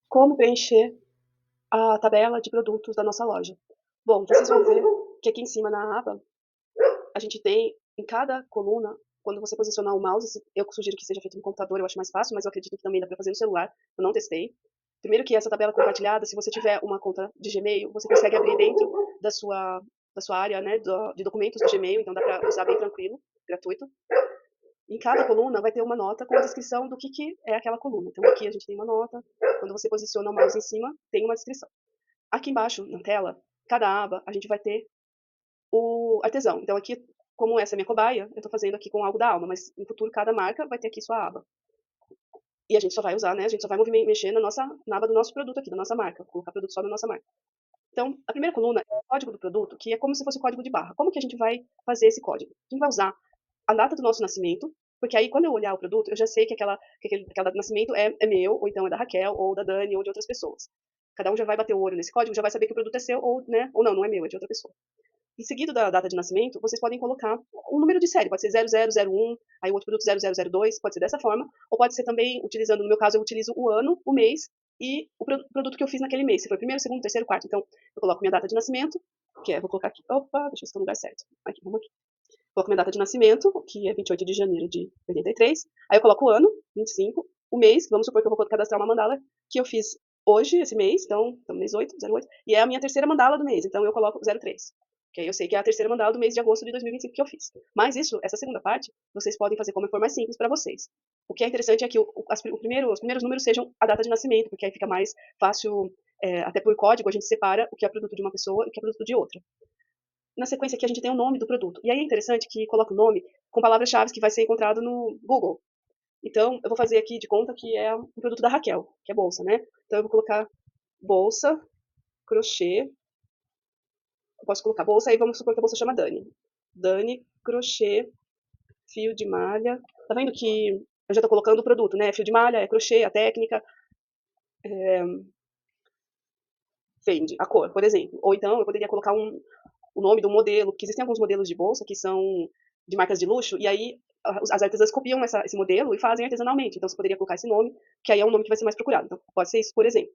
Como preencher a tabela de produtos da nossa loja? Bom, vocês vão ver que aqui em cima na aba, a gente tem em cada coluna, quando você posicionar o mouse, eu sugiro que seja feito no computador, eu acho mais fácil, mas eu acredito que também dá para fazer no celular, eu não testei. Primeiro que essa tabela compartilhada, se você tiver uma conta de Gmail, você consegue abrir dentro da sua área, né, de documentos do Gmail, então dá para usar bem tranquilo, gratuito. Em cada coluna vai ter uma nota com a descrição do que é aquela coluna. Então aqui a gente tem uma nota, quando você posiciona o mouse em cima, tem uma descrição. Aqui embaixo, na tela, cada aba, a gente vai ter o artesão. Então aqui, como essa é minha cobaia, eu estou fazendo aqui com algo da alma, mas no futuro cada marca vai ter aqui sua aba. E a gente só vai usar, né? A gente só vai mexer na aba do nosso produto aqui, da nossa marca, colocar produto só da nossa marca. Então, a primeira coluna é o código do produto, que é como se fosse o código de barra. Como que a gente vai fazer esse código? A gente vai usar a data do nosso nascimento, porque aí quando eu olhar o produto, eu já sei que aquela data de nascimento é meu, ou então é da Raquel, ou da Dani, ou de outras pessoas. Cada um já vai bater o olho nesse código, já vai saber que o produto é seu, ou, né, ou não é meu, é de outra pessoa. Em seguida da data de nascimento, vocês podem colocar um número de série, pode ser 0001, aí o outro produto 0002, pode ser dessa forma, ou pode ser também utilizando, no meu caso, eu utilizo o ano, o mês e o produto que eu fiz naquele mês, se foi primeiro, segundo, terceiro, quarto. Então, eu coloco minha data de nascimento, que é, vou colocar aqui, opa, deixa eu ver se estou no lugar certo. Aqui, vamos aqui. Coloco minha data de nascimento, que é 28 de janeiro de 83. Aí eu coloco o ano, 25, o mês, vamos supor que eu vou cadastrar uma mandala que eu fiz hoje, esse mês, então, mês 8, 08, e é a minha terceira mandala do mês, então eu coloco 03. Que aí eu sei que é a terceira mandala do mês de agosto de 2025 que eu fiz. Mas isso, essa segunda parte, vocês podem fazer como for mais simples para vocês. O que é interessante é que os primeiros números sejam a data de nascimento, porque aí fica mais fácil, até por código, a gente separa o que é produto de uma pessoa e o que é produto de outra. Na sequência aqui a gente tem o nome do produto. E aí é interessante que coloque o nome com palavras-chave que vai ser encontrado no Google. Então, eu vou fazer aqui de conta que é um produto da Raquel, que é bolsa, né? Então, eu vou colocar bolsa, crochê. Eu posso colocar bolsa, aí vamos supor que a bolsa chama Dani. Dani, crochê, fio de malha. Tá vendo que eu já tô colocando o produto, né? Fio de malha, é crochê, a técnica, vende, a cor, por exemplo. Ou então, eu poderia colocar o nome do modelo, porque existem alguns modelos de bolsa que são de marcas de luxo, e aí as artesãs copiam esse modelo e fazem artesanalmente. Então, você poderia colocar esse nome, que aí é um nome que vai ser mais procurado. Então, pode ser isso, por exemplo.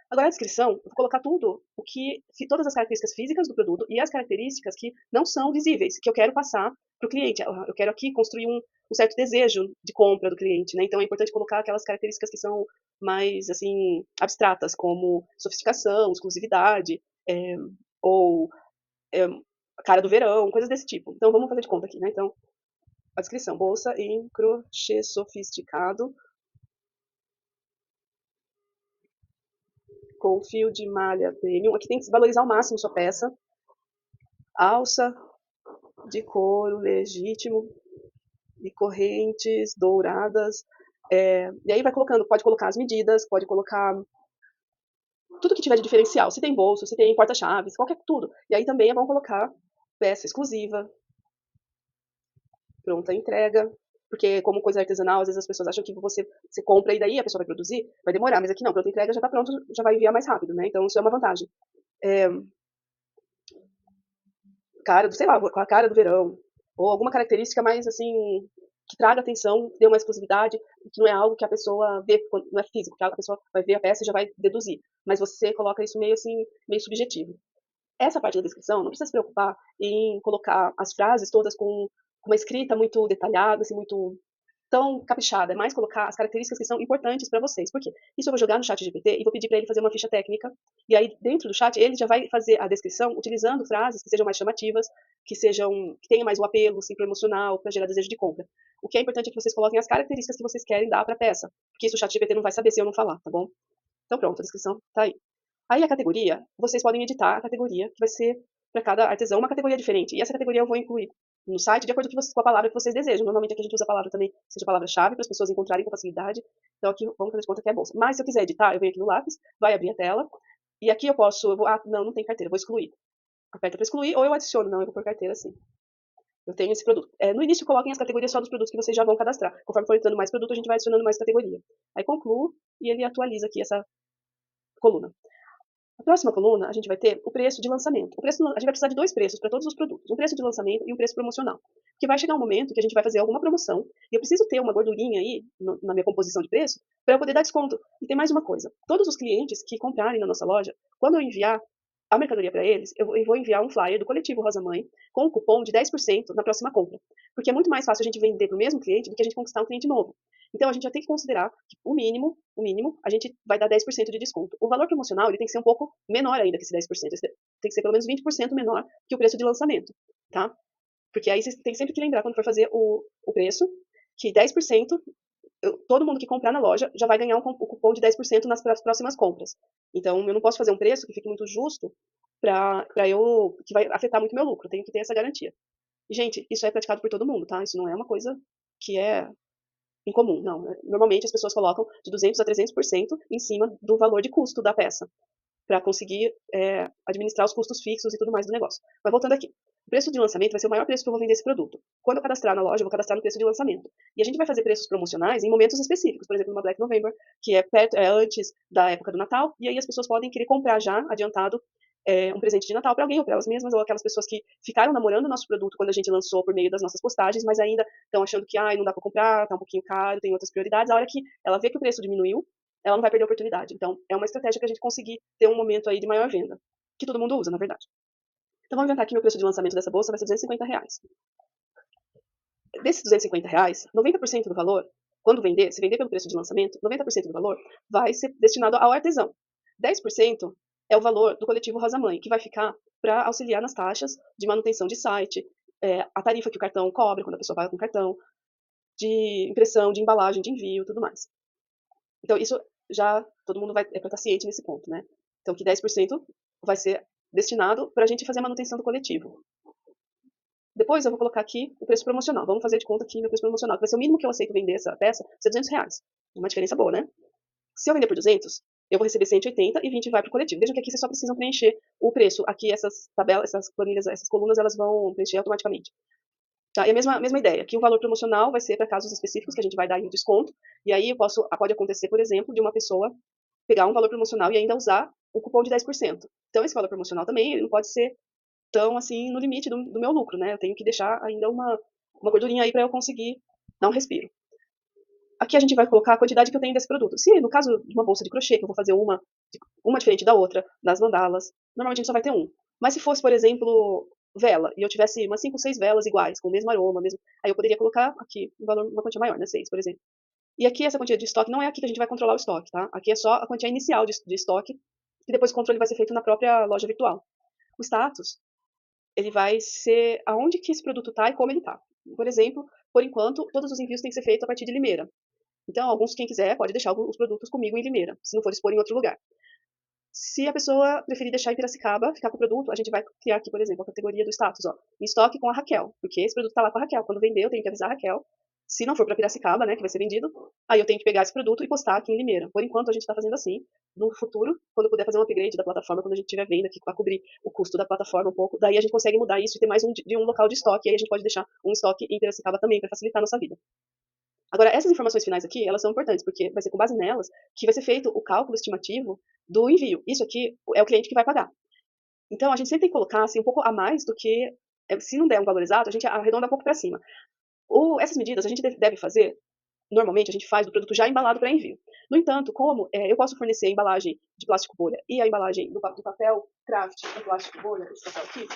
Agora, a descrição, eu vou colocar todas as características físicas do produto e as características que não são visíveis, que eu quero passar para o cliente. Eu quero aqui construir um certo desejo de compra do cliente, né? Então, é importante colocar aquelas características que são mais, assim, abstratas, como sofisticação, exclusividade, ou é, cara do verão, coisas desse tipo. Então, vamos fazer de conta aqui, né? Então, a descrição, bolsa em crochê sofisticado, com fio de malha premium. Aqui tem que valorizar ao máximo sua peça. Alça de couro legítimo e correntes douradas. E aí vai colocando, pode colocar as medidas, pode colocar tudo que tiver de diferencial. Se tem bolso, se tem porta-chaves, qualquer tudo. E aí também vão colocar peça exclusiva, pronta entrega. Porque, como coisa artesanal, às vezes as pessoas acham que você compra e daí a pessoa vai produzir, vai demorar. Mas aqui não, pronta entrega já está pronto, já vai enviar mais rápido, né? Então isso é uma vantagem. É, sei lá, com a cara do verão. Ou alguma característica mais, assim, que traga atenção, dê uma exclusividade, que não é algo que a pessoa vê, não é físico, que a pessoa vai ver a peça e já vai deduzir. Mas você coloca isso meio assim, meio subjetivo. Essa parte da descrição, não precisa se preocupar em colocar as frases todas com uma escrita muito detalhada, assim, muito tão caprichada, é mais colocar as características que são importantes para vocês. Por quê? Isso eu vou jogar no chat GPT e vou pedir para ele fazer uma ficha técnica. E aí, dentro do chat, ele já vai fazer a descrição utilizando frases que sejam mais chamativas, que tenham mais o apelo, assim, pro emocional, para gerar desejo de compra. O que é importante é que vocês coloquem as características que vocês querem dar para a peça, porque isso o chat GPT não vai saber se eu não falar, tá bom? Então pronto, a descrição tá aí. Aí a categoria, vocês podem editar a categoria, que vai ser para cada artesão uma categoria diferente. E essa categoria eu vou incluir no site de acordo com a palavra que vocês desejam. Normalmente aqui a gente usa a palavra também, seja a palavra-chave, para as pessoas encontrarem com facilidade. Então aqui vamos fazer de conta que é bolsa. Mas se eu quiser editar, eu venho aqui no lápis, vai abrir a tela. E aqui não tem carteira, vou excluir. Aperta para excluir, ou eu adiciono, não, eu vou por carteira sim. Eu tenho esse produto. No início, coloquem as categorias só dos produtos que vocês já vão cadastrar. Conforme for entrando mais produto, a gente vai adicionando mais categoria. Aí concluo e ele atualiza aqui essa coluna. Na próxima coluna, a gente vai ter o preço de lançamento. A gente vai precisar de dois preços para todos os produtos. Um preço de lançamento e um preço promocional. Porque vai chegar um momento que a gente vai fazer alguma promoção e eu preciso ter uma gordurinha aí na minha composição de preço para eu poder dar desconto. E tem mais uma coisa: todos os clientes que comprarem na nossa loja, quando eu enviar a mercadoria para eles, eu vou enviar um flyer do Coletivo Rosa Mãe com um cupom de 10% na próxima compra. Porque é muito mais fácil a gente vender para o mesmo cliente do que a gente conquistar um cliente novo. Então a gente já tem que considerar que o mínimo, a gente vai dar 10% de desconto. O valor promocional ele tem que ser um pouco menor ainda que esse 10%. Tem que ser pelo menos 20% menor que o preço de lançamento, tá? Porque aí você tem sempre que lembrar quando for fazer o preço, que 10% todo mundo que comprar na loja já vai ganhar um cupom de 10% nas próximas compras. Então, eu não posso fazer um preço que fique muito justo que vai afetar muito meu lucro. Eu tenho que ter essa garantia. E, gente, isso é praticado por todo mundo, tá? Isso não é uma coisa que é incomum, não. Normalmente as pessoas colocam de 200 a 300% em cima do valor de custo da peça para conseguir administrar os custos fixos e tudo mais do negócio. Mas voltando aqui, o preço de lançamento vai ser o maior preço que eu vou vender esse produto. Quando eu cadastrar na loja, eu vou cadastrar no preço de lançamento. E a gente vai fazer preços promocionais em momentos específicos, por exemplo, numa Black November, que é antes da época do Natal, e aí as pessoas podem querer comprar já adiantado um presente de Natal para alguém ou para elas mesmas, ou aquelas pessoas que ficaram namorando o nosso produto quando a gente lançou por meio das nossas postagens, mas ainda estão achando que não dá para comprar, tá um pouquinho caro, tem outras prioridades. A hora que ela vê que o preço diminuiu, ela não vai perder a oportunidade. Então, é uma estratégia para a gente conseguir ter um momento aí de maior venda, que todo mundo usa, na verdade. Então, vamos inventar aqui meu preço de lançamento dessa bolsa vai ser R$ 250. Desses R$ 250, 90% do valor, quando vender, se vender pelo preço de lançamento, 90% do valor vai ser destinado ao artesão. 10% é o valor do coletivo Rosa Mãe, que vai ficar para auxiliar nas taxas de manutenção de site, a tarifa que o cartão cobra quando a pessoa paga com cartão, de impressão, de embalagem, de envio, tudo mais. Então, isso já todo mundo vai para estar ciente nesse ponto, né? Então, que 10% vai ser destinado para a gente fazer a manutenção do coletivo. Depois eu vou colocar aqui o preço promocional. Vamos fazer de conta aqui meu preço promocional, que vai ser o mínimo que eu aceito vender essa peça, ser R$ 200. Uma diferença boa, né? Se eu vender por 200, eu vou receber 180 e 20 vai para o coletivo. Vejam que aqui vocês só precisam preencher o preço. Aqui essas tabelas, essas planilhas, essas colunas, elas vão preencher automaticamente. Tá? E a mesma ideia. Aqui o valor promocional vai ser para casos específicos que a gente vai dar em desconto. E aí pode acontecer, por exemplo, de uma pessoa pegar um valor promocional e ainda usar o cupom de 10%. Então, esse valor promocional também ele não pode ser tão assim no limite do meu lucro, né? Eu tenho que deixar ainda uma gordurinha aí para eu conseguir dar um respiro. Aqui a gente vai colocar a quantidade que eu tenho desse produto. Se no caso de uma bolsa de crochê, que eu vou fazer uma diferente da outra, das mandalas, normalmente a gente só vai ter um. Mas se fosse, por exemplo, vela, e eu tivesse umas 5, 6 velas iguais, com o mesmo aroma, mesmo, aí eu poderia colocar aqui um valor, uma quantia maior, né? 6, por exemplo. E aqui essa quantia de estoque não é aqui que a gente vai controlar o estoque, tá? Aqui é só a quantia inicial de estoque, e depois o controle vai ser feito na própria loja virtual. O status, ele vai ser aonde que esse produto está e como ele está. Por exemplo, por enquanto, todos os envios têm que ser feitos a partir de Limeira. Então, quem quiser, pode deixar os produtos comigo em Limeira, se não for expor em outro lugar. Se a pessoa preferir deixar em Piracicaba, ficar com o produto, a gente vai criar aqui, por exemplo, a categoria do status, ó, em estoque com a Raquel, porque esse produto está lá com a Raquel. Quando vender, eu tenho que avisar a Raquel. Se não for para Piracicaba, né, que vai ser vendido, aí eu tenho que pegar esse produto e postar aqui em Limeira. Por enquanto, a gente está fazendo assim. No futuro, quando eu puder fazer um upgrade da plataforma, quando a gente tiver venda aqui para cobrir o custo da plataforma um pouco, daí a gente consegue mudar isso e ter mais de um local de estoque. E aí a gente pode deixar um estoque em Piracicaba também, para facilitar a nossa vida. Agora, essas informações finais aqui, elas são importantes, porque vai ser com base nelas que vai ser feito o cálculo estimativo do envio. Isso aqui é o cliente que vai pagar. Então, a gente sempre tem que colocar assim, um pouco a mais do que, se não der um valor exato, a gente arredonda um pouco para cima. Essas medidas a gente deve fazer, normalmente a gente faz do produto já embalado para envio. No entanto, como eu posso fornecer a embalagem de plástico bolha e a embalagem do papel craft em plástico bolha, esse papel aqui,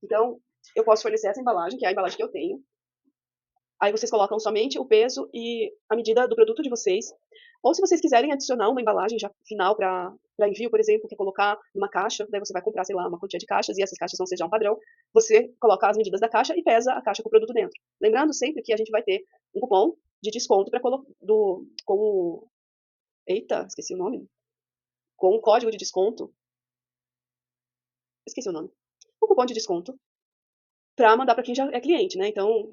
então, eu posso fornecer essa embalagem, que é a embalagem que eu tenho. Aí vocês colocam somente o peso e a medida do produto de vocês. Ou se vocês quiserem adicionar uma embalagem já final para envio, por exemplo, que é colocar numa caixa, daí você vai comprar, sei lá, uma quantia de caixas e essas caixas vão ser já um padrão. Você coloca as medidas da caixa e pesa a caixa com o produto dentro. Lembrando sempre que a gente vai ter um cupom de desconto eita, esqueci o nome. Com um código de desconto. Esqueci o nome. Um cupom de desconto para mandar para quem já é cliente, né? Então,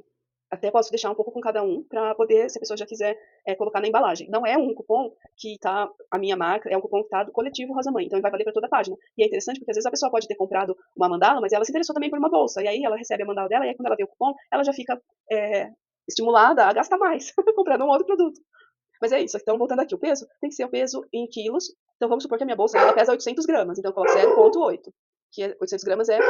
até posso deixar um pouco com cada um para poder, se a pessoa já quiser colocar na embalagem. Não é um cupom que tá a minha marca, é um cupom que tá do coletivo Rosa Mãe, então ele vai valer para toda a página. E é interessante porque às vezes a pessoa pode ter comprado uma mandala, mas ela se interessou também por uma bolsa, e aí ela recebe a mandala dela, e aí quando ela vê o cupom, ela já fica estimulada a gastar mais, comprando um outro produto. Mas é isso, então voltando aqui, o peso tem que ser o peso em quilos, então vamos supor que a minha bolsa ela pesa 800 gramas, então eu coloco 0,8, que 800 gramas é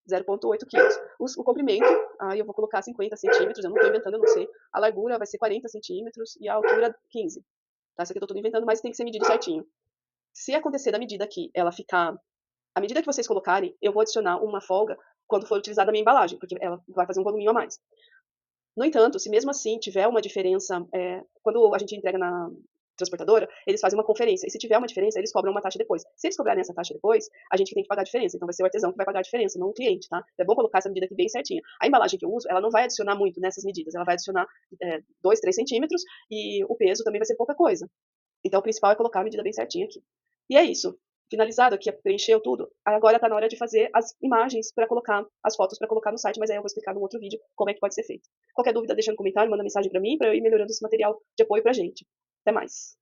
0,8 quilos. O comprimento, aí eu vou colocar 50 centímetros, eu não tô inventando, eu não sei. A largura vai ser 40 centímetros e a altura 15. Tá? Isso aqui eu tô tudo inventando, mas tem que ser medido certinho. Se acontecer da medida aqui, ela ficar... À medida que vocês colocarem, eu vou adicionar uma folga quando for utilizada a minha embalagem, porque ela vai fazer um voluminho a mais. No entanto, se mesmo assim tiver uma diferença, quando a gente entrega na transportadora, eles fazem uma conferência. E se tiver uma diferença, eles cobram uma taxa depois. Se eles cobrarem essa taxa depois, a gente que tem que pagar a diferença. Então vai ser o artesão que vai pagar a diferença, não o cliente, tá? É bom colocar essa medida aqui bem certinha. A embalagem que eu uso, ela não vai adicionar muito nessas medidas. Ela vai adicionar 2, 3 centímetros e o peso também vai ser pouca coisa. Então o principal é colocar a medida bem certinha aqui. E é isso. Finalizado aqui, preencheu tudo. Agora está na hora de fazer as imagens para colocar, as fotos para colocar no site, mas aí eu vou explicar num outro vídeo como é que pode ser feito. Qualquer dúvida, deixa no comentário, manda mensagem para mim para eu ir melhorando esse material de apoio pra gente. Até mais.